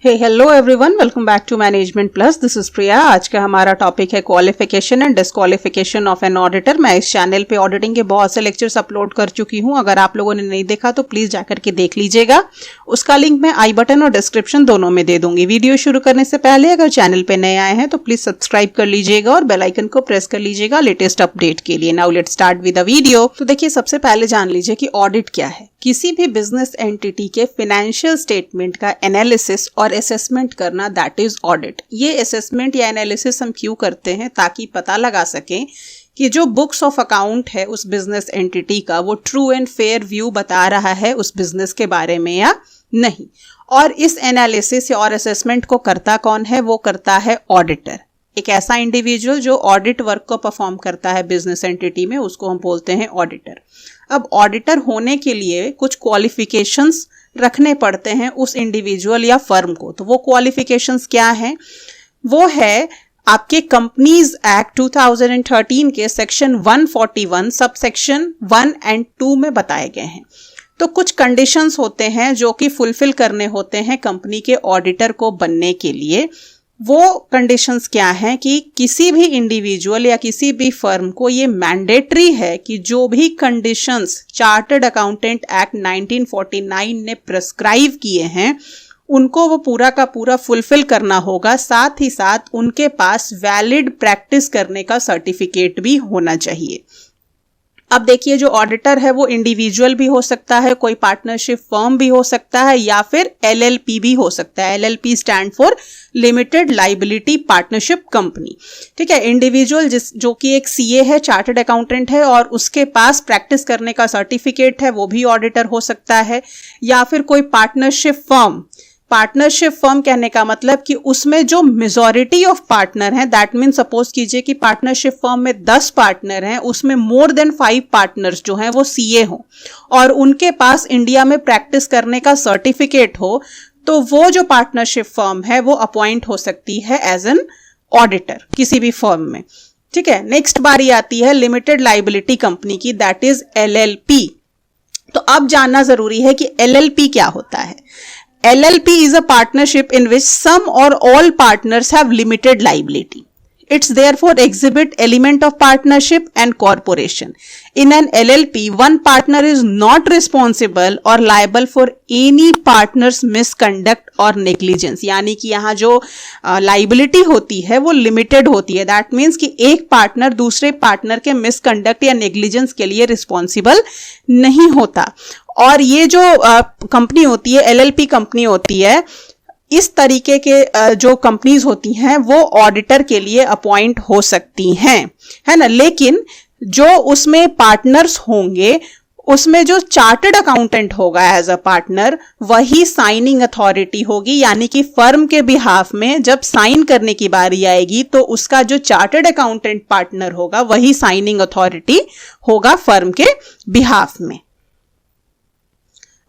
Hello everyone, welcome back to management plus. This is Priya. आज का हमारा टॉपिक है qualification and disqualification of an auditor. मैं इस चैनल पे ऑडिटिंग के बहुत से लेक्चर्स अपलोड कर चुकी हूं। अगर आप लोगों ने नहीं देखा तो प्लीज जाकर के देख लीजिएगा। उसका लिंक मैं आई बटन और डिस्क्रिप्शन दोनों में दे दूंगी। वीडियो शुरू करने से पहले अगर चैनल पे नए आए हैं तो प्लीज सब्सक्राइब कर लीजिएगा और बेल आइकन को प्रेस कर लीजिएगा लेटेस्ट अपडेट के लिए। Now let's start with the video. तो देखिए, सबसे पहले जान लीजिए कि ऑडिट क्या है। किसी भी बिजनेस एंटिटी के फाइनेंशियल स्टेटमेंट का एनालिसिस और असेसमेंट करना, दैट इज ऑडिट। ये असेसमेंट या एनालिसिस हम क्यों करते हैं? ताकि पता लगा सकें कि जो बुक्स ऑफ अकाउंट है उस बिजनेस एंटिटी का, वो ट्रू एंड फेयर व्यू बता रहा है उस बिजनेस के बारे में या नहीं। और इस एनालिसिस और असेसमेंट को करता कौन है? वो करता है ऑडिटर। एक ऐसा इंडिविजुअल जो ऑडिट वर्क को परफॉर्म करता है बिजनेस एंटिटी में, उसको हम बोलते हैं ऑडिटर। अब ऑडिटर होने के लिए कुछ क्वालिफिकेशंस रखने पड़ते हैं उस इंडिविजुअल या फर्म को। तो वो क्वालिफिकेशंस क्या हैं? वो है आपके कंपनीज एक्ट 2013 के सेक्शन 141 सब सेक्शन 1 एंड 2 में बताए गए हैं। तो कुछ कंडीशंस होते हैं जो कि फुलफिल करने होते हैं कंपनी के ऑडिटर को बनने के लिए। वो कंडीशंस क्या हैं कि किसी भी इंडिविजुअल या किसी भी फर्म को ये मैंडेटरी है कि जो भी कंडीशंस चार्टर्ड अकाउंटेंट एक्ट 1949 ने प्रेस्क्राइब किए हैं उनको वो पूरा का पूरा फुलफिल करना होगा। साथ ही साथ उनके पास वैलिड प्रैक्टिस करने का सर्टिफिकेट भी होना चाहिए। अब देखिए, जो ऑडिटर है वो इंडिविजुअल भी हो सकता है, कोई पार्टनरशिप फर्म भी हो सकता है, या फिर एलएलपी भी हो सकता है। LLP stand for limited liability partnership company. ठीक है, इंडिविजुअल जो कि एक सीए है, चार्टर्ड अकाउंटेंट है और उसके पास प्रैक्टिस करने का सर्टिफिकेट है, वो भी ऑडिटर हो सकता है। या फिर कोई पार्टनरशिप फर्म। पार्टनरशिप फर्म कहने का मतलब कि उसमें जो मेजॉरिटी ऑफ पार्टनर हैं, दैट मीन सपोज कीजिए कि पार्टनरशिप फर्म में 10 पार्टनर हैं, उसमें मोर देन 5 पार्टनर्स जो हैं वो सीए हों और उनके पास इंडिया में प्रैक्टिस करने का सर्टिफिकेट हो, तो वो जो पार्टनरशिप फर्म है वो अपॉइंट हो सकती है एज एन ऑडिटर किसी भी फर्म में। ठीक है, नेक्स्ट बारी आती है लिमिटेड लाइबिलिटी कंपनी की, दैट इज एलएलपी। तो अब जानना जरूरी है कि एलएलपी क्या होता है। LLP is a partnership in which some or all partners have limited liability. It's therefore exhibit element of partnership and corporation. In an LLP, one partner is not responsible or liable for any partner's misconduct or negligence. यानी कि यहाँ जो liability होती है वो limited होती है। That means कि एक पार्टनर दूसरे पार्टनर के misconduct या negligence के लिए responsible नहीं होता। और ये जो कंपनी होती है, एलएलपी कंपनी होती है, इस तरीके के जो कंपनीज होती हैं वो ऑडिटर के लिए अपॉइंट हो सकती हैं, है ना। लेकिन जो उसमें पार्टनर्स होंगे उसमें जो चार्टर्ड अकाउंटेंट होगा एज अ पार्टनर, वही साइनिंग अथॉरिटी होगी। यानी कि फर्म के बिहाफ में जब साइन करने की बारी आएगी तो उसका जो चार्टर्ड अकाउंटेंट पार्टनर होगा वही साइनिंग अथॉरिटी होगा फर्म के बिहाफ में।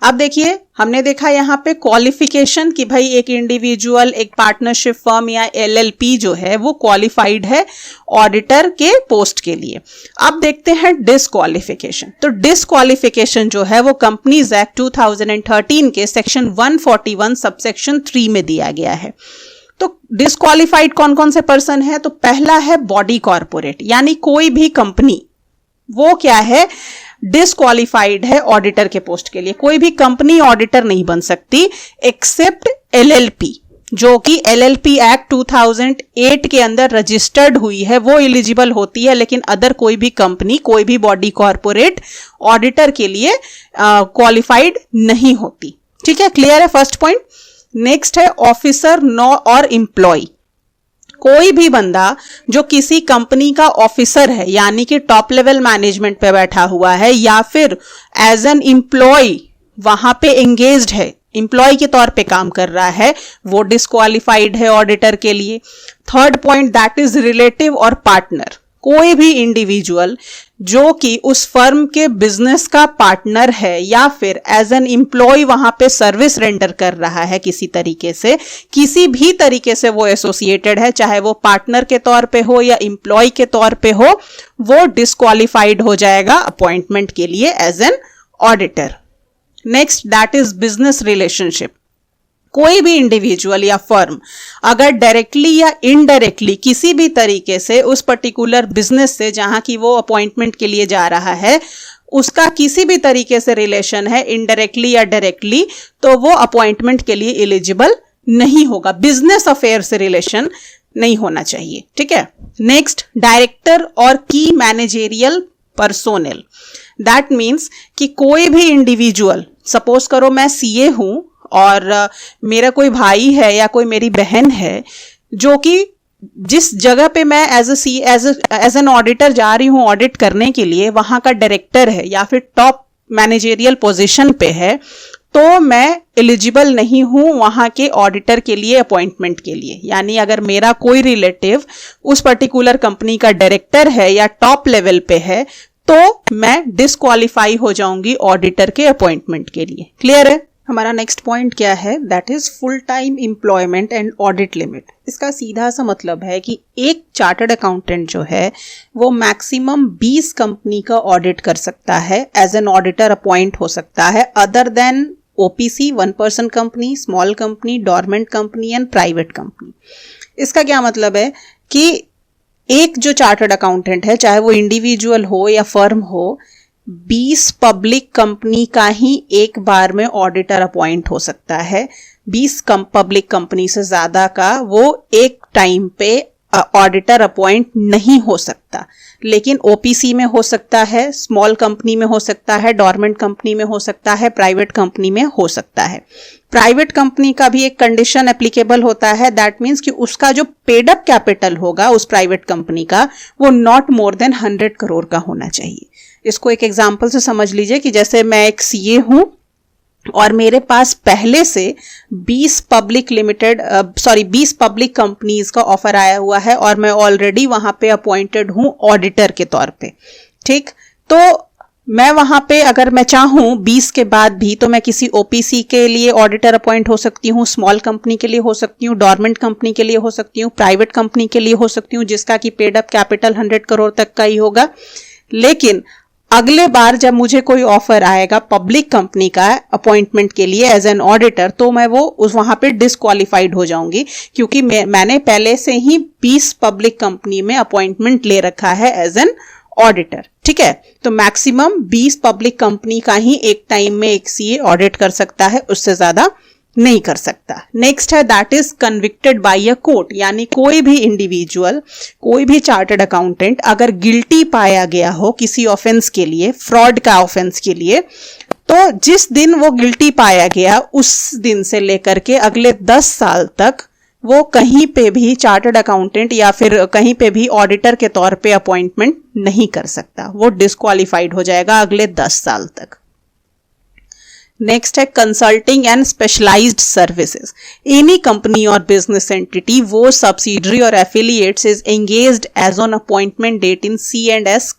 अब देखिए, हमने देखा यहाँ पे क्वालिफिकेशन कि भाई एक इंडिविजुअल, एक पार्टनरशिप फर्म या एलएलपी जो है वो क्वालिफाइड है ऑडिटर के पोस्ट के लिए। अब देखते हैं डिस्क्वालिफिकेशन। तो डिस्क्वालिफिकेशन जो है वो कंपनीज एक्ट 2013 के सेक्शन 141 सबसेक्शन 3 में दिया गया है। तो डिस्क्वालिफाइड कौन कौन से पर्सन है? तो पहला है बॉडी कॉर्पोरेट, यानी कोई भी कंपनी वो क्या है, डिस्क्वालिफाइड है ऑडिटर के पोस्ट के लिए। कोई भी कंपनी ऑडिटर नहीं बन सकती एक्सेप्ट एलएलपी, जो कि एलएलपी एक्ट 2008 के अंदर रजिस्टर्ड हुई है, वो एलिजिबल होती है। लेकिन अदर कोई भी कंपनी, कोई भी बॉडी कॉर्पोरेट ऑडिटर के लिए क्वालिफाइड नहीं होती। ठीक है, क्लियर है फर्स्ट पॉइंट। नेक्स्ट है ऑफिसर नो और एम्प्लॉय। कोई भी बंदा जो किसी कंपनी का ऑफिसर है, यानी कि टॉप लेवल मैनेजमेंट पे बैठा हुआ है, या फिर एज एन एम्प्लॉय वहां पे एंगेज्ड है, एम्प्लॉय के तौर पे काम कर रहा है, वो डिस्क्वालिफाइड है ऑडिटर के लिए। Third point, that is relative और पार्टनर। कोई भी इंडिविजुअल जो कि उस फर्म के बिजनेस का पार्टनर है या फिर एज एन एम्प्लॉय वहां पे सर्विस रेंडर कर रहा है किसी तरीके से, किसी भी तरीके से वो एसोसिएटेड है, चाहे वो पार्टनर के तौर पे हो या एम्प्लॉय के तौर पे हो, वो डिस्क्वालिफाइड हो जाएगा अपॉइंटमेंट के लिए as an auditor. Next, that is business relationship. कोई भी इंडिविजुअल या फर्म अगर डायरेक्टली या इनडायरेक्टली किसी भी तरीके से उस पर्टिकुलर बिजनेस से जहां की वो अपॉइंटमेंट के लिए जा रहा है उसका किसी भी तरीके से रिलेशन है इनडायरेक्टली या डायरेक्टली, तो वो अपॉइंटमेंट के लिए एलिजिबल नहीं होगा। बिजनेस अफेयर से रिलेशन नहीं होना चाहिए, ठीक है। नेक्स्ट, डायरेक्टर और की मैनेजेरियल पर्सोनेल। दैट मीन्स कि कोई भी इंडिविजुअल, सपोज करो मैं सीए हूं और मेरा कोई भाई है या कोई मेरी बहन है जो कि जिस जगह पे मैं एज एन ऑडिटर जा रही हूं ऑडिट करने के लिए वहां का डायरेक्टर है या फिर टॉप मैनेजेरियल पोजीशन पे है, तो मैं एलिजिबल नहीं हूं वहां के ऑडिटर के लिए अपॉइंटमेंट के लिए। यानी अगर मेरा कोई रिलेटिव उस पर्टिकुलर कंपनी का डायरेक्टर है या टॉप लेवल पे है तो मैं डिस्क्वालीफाई हो जाऊंगी ऑडिटर के अपॉइंटमेंट के लिए। क्लियर है? हमारा नेक्स्ट पॉइंट क्या है? That is full time employment and audit limit. इसका सीधा सा मतलब है कि एक चार्टर्ड अकाउंटेंट जो है वो मैक्सिमम 20 कंपनी का ऑडिट कर सकता है, एज एन ऑडिटर अपॉइंट हो सकता है, other than OPC, 1 person company, small company, dormant company and private company. इसका क्या मतलब है कि एक जो चार्टर्ड अकाउंटेंट है, चाहे वो इंडिविजुअल हो या फर्म हो, 20 पब्लिक कंपनी का ही एक बार में ऑडिटर अपॉइंट हो सकता है। 20 पब्लिक कंपनी से ज्यादा का वो एक टाइम पे ऑडिटर अपॉइंट नहीं हो सकता। लेकिन ओपीसी में हो सकता है, स्मॉल कंपनी में हो सकता है, डोरमेंट कंपनी में हो सकता है, प्राइवेट कंपनी में हो सकता है। प्राइवेट कंपनी का भी एक कंडीशन एप्लीकेबल होता है, दैट मीन्स कि उसका जो पेड अप कैपिटल होगा उस प्राइवेट कंपनी का वो नॉट मोर देन 100 करोड़ का होना चाहिए। इसको एक एग्जांपल से समझ लीजिए कि जैसे मैं एक सीए हूं और मेरे पास पहले से 20 पब्लिक कंपनीज का ऑफर आया हुआ है और मैं ऑलरेडी वहां पे अपॉइंटेड हूं ऑडिटर के तौर पे, ठीक। तो मैं वहां पे अगर मैं चाहूं 20 के बाद भी तो मैं किसी ओपीसी के लिए ऑडिटर अपॉइंट हो सकती हूँ, स्मॉल कंपनी के लिए हो सकती हूँ, डोरमेंट कंपनी के लिए हो सकती हूँ, प्राइवेट कंपनी के लिए हो सकती हूँ जिसका कि पेड अप कैपिटल 100 करोड़ तक का ही होगा। लेकिन अगले बार जब मुझे कोई ऑफर आएगा पब्लिक कंपनी का अपॉइंटमेंट के लिए एज एन ऑडिटर, तो मैं वो वहां पे डिस्क्वालीफाइड हो जाऊंगी क्योंकि मैंने पहले से ही 20 पब्लिक कंपनी में अपॉइंटमेंट ले रखा है एज एन ऑडिटर, ठीक है। तो मैक्सिमम 20 पब्लिक कंपनी का ही एक टाइम में एक सीए ऑडिट कर सकता है, उससे ज्यादा नहीं कर सकता। नेक्स्ट है that is convicted by a court. यानी कोई भी इंडिविजुअल, कोई भी चार्टर्ड अकाउंटेंट अगर गिल्टी पाया गया हो किसी ऑफेंस के लिए, फ्रॉड का ऑफेंस के लिए, तो जिस दिन वो गिल्टी पाया गया उस दिन से लेकर के अगले 10 साल तक वो कहीं पे भी चार्टर्ड अकाउंटेंट या फिर कहीं पे भी ऑडिटर के तौर पे अपॉइंटमेंट नहीं कर सकता, वो डिस्क्वालीफाइड हो जाएगा अगले 10 साल तक। नेक्स्ट है consulting and specialized services. Any company और बिजनेस एंटिटी, वो सब्सिडरी और affiliates is engaged as on appointment date in C&S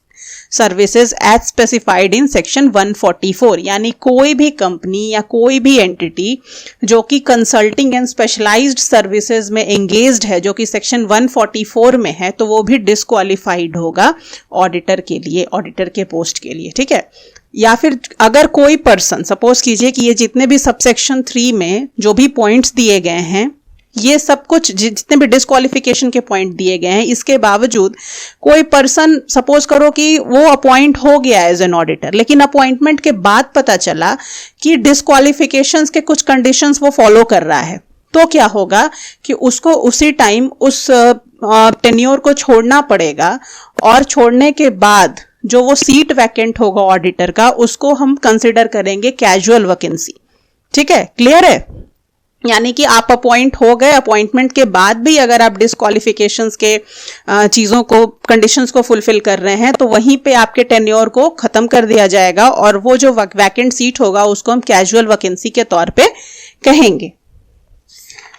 services as specified in section 144। यानी कोई भी कंपनी या कोई भी एंटिटी जो कि कंसल्टिंग एंड स्पेशलाइज्ड सर्विसेज में एंगेज्ड है, जो कि सेक्शन 144 में है, तो वो भी डिस्क्वालीफाइड होगा ऑडिटर के लिए, ऑडिटर के पोस्ट के लिए, ठीक है। या फिर अगर कोई पर्सन, सपोज कीजिए कि ये जितने भी सबसेक्शन 3 में जो भी पॉइंट्स दिए गए हैं, ये सब कुछ जितने भी डिस्क्वालिफिकेशन के पॉइंट दिए गए हैं, इसके बावजूद कोई पर्सन, सपोज करो कि वो अपॉइंट हो गया एज एन ऑडिटर, लेकिन अपॉइंटमेंट के बाद पता चला कि डिस्क्वालिफिकेशंस के कुछ कंडीशंस वो फॉलो कर रहा है, तो क्या होगा कि उसको उसी टाइम उस टेन्योर को छोड़ना पड़ेगा और छोड़ने के बाद जो वो सीट वैकेंट होगा ऑडिटर का, उसको हम कंसिडर करेंगे कैजुअल वैकेंसी, ठीक है। क्लियर है? यानी कि आप अपॉइंट हो गए, अपॉइंटमेंट के बाद भी अगर आप डिस्क्वालिफिकेशंस के चीजों को, कंडीशंस को फुलफिल कर रहे हैं, तो वहीं पे आपके टेन्योर को खत्म कर दिया जाएगा और वो जो वैकेंट सीट होगा उसको हम कैजुअल वैकेंसी के तौर पे कहेंगे।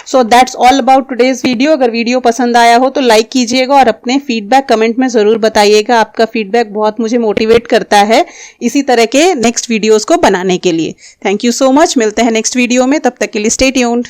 So that's all about today's video. अगर वीडियो पसंद आया हो तो लाइक कीजिएगा और अपने फीडबैक कमेंट में जरूर बताइएगा। आपका फीडबैक बहुत मुझे मोटिवेट करता है इसी तरह के नेक्स्ट वीडियोस को बनाने के लिए। Thank you so much. मिलते हैं नेक्स्ट वीडियो में, तब तक के लिए स्टे ट्यून्ड।